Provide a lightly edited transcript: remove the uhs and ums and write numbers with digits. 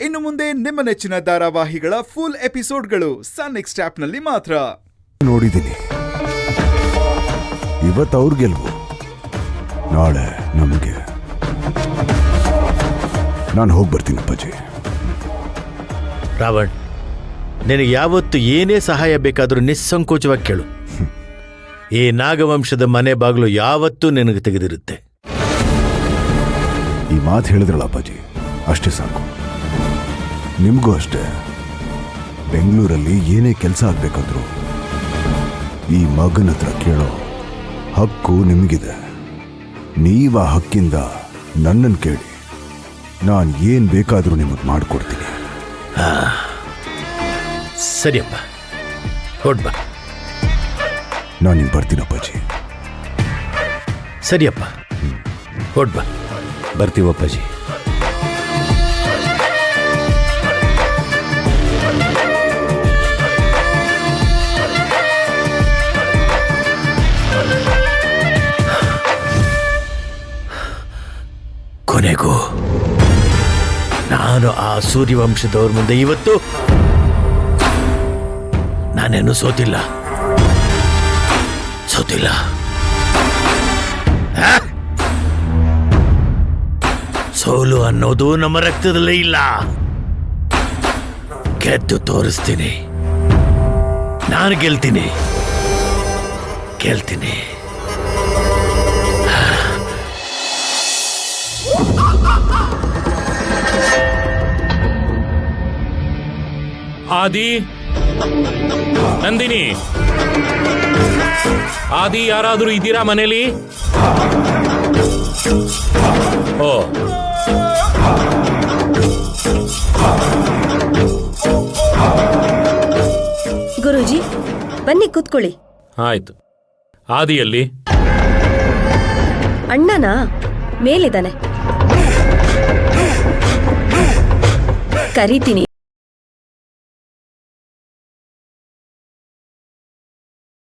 ಇನ್ನು ಮುಂದೆ ನಿಮ್ಮ ನೆಚ್ಚಿನ ಧಾರಾವಾಹಿಗಳ ಫುಲ್ ಎಪಿಸೋಡ್ಗಳು ಸನ್ ನೆಕ್ಸ್ಟ್ ಆಪ್ನಲ್ಲಿ ಮಾತ್ರ. ನೋಡಿದ್ದೀನಿ, ಇವತ್ತು ಅವ್ರ ಗೆಲ್ವು, ನಾಳೆ ನಮಗೆ. ನಾನು ಹೋಗಿ ಬರ್ತೀನಿ ಅಪ್ಪಾಜಿ. ರಾವಣ್, ನಿನಗೆ ಯಾವತ್ತು ಏನೇ ಸಹಾಯ ಬೇಕಾದರೂ ನಿಸ್ಸಂಕೋಚವಾಗಿ ಕೇಳು. ಈ ನಾಗವಂಶದ ಮನೆ ಬಾಗಿಲು ಯಾವತ್ತೂ ನಿನಗೆ ತೆಗೆದಿರುತ್ತೆ. ಈ ಮಾತು ಹೇಳಿದ್ರಲ್ಲ ಅಪ್ಪಾಜಿ, ಅಷ್ಟೇ ಸಾಕು. ನಿಮಗೂ ಅಷ್ಟೇ. ಬೆಂಗಳೂರಲ್ಲಿ ಏನೇ ಕೆಲಸ ಆಗ್ಬೇಕಾದ್ರು ಈ ಮಗನ ಹತ್ರ ಕೇಳೋ ಹಕ್ಕು ನಿಮಗಿದೆ. ನೀವ ಹಕ್ಕಿಂದ ನನ್ನನ್ನು ಕೇಳಿ, ನಾನು ಏನು ಬೇಕಾದರೂ ನಿಮಗೆ ಮಾಡಿಕೊಡ್ತೀನಿ. ಸರಿಯಪ್ಪ, ಹೊಡ್ಬಾ. ನಾನು ನಿಮ್ಗೆ ಬರ್ತೀನಿ ಅಪ್ಪಾಜಿ. ಸರಿಯಪ್ಪ, ಹೊಡ್ಬಾ. ಬರ್ತೀವಪ್ಪಾಜಿ. ಕೊನೆಗೂ ನಾನು ಆ ಸೂರ್ಯವಂಶದವ್ರ ಮುಂದೆ ಇವತ್ತು ನಾನೇನು ಸೋತಿಲ್ಲ. ಸೋಲು ಅನ್ನೋದು ನಮ್ಮ ರಕ್ತದಲ್ಲೇ ಇಲ್ಲ. ಗೆದ್ದು ತೋರಿಸ್ತೀನಿ. ನಾನು ಗೆಲ್ತೀನಿ. ಆದಿ, ನಂದಿನಿ, ಆದಿ, ಯಾರಾದರೂ ಇದ್ದೀರಾ ಮನೇಲಿ? ಓ, ಗುರೂಜಿ, ಬನ್ನಿ ಕೂತ್ಕೊಳ್ಳಿ. ಆಯ್ತು. ಆದಿಯಲ್ಲಿ? ಅಣ್ಣನಾ? ಮೇಲಿದ್ದಾನೆ, ಕರೀತೀನಿ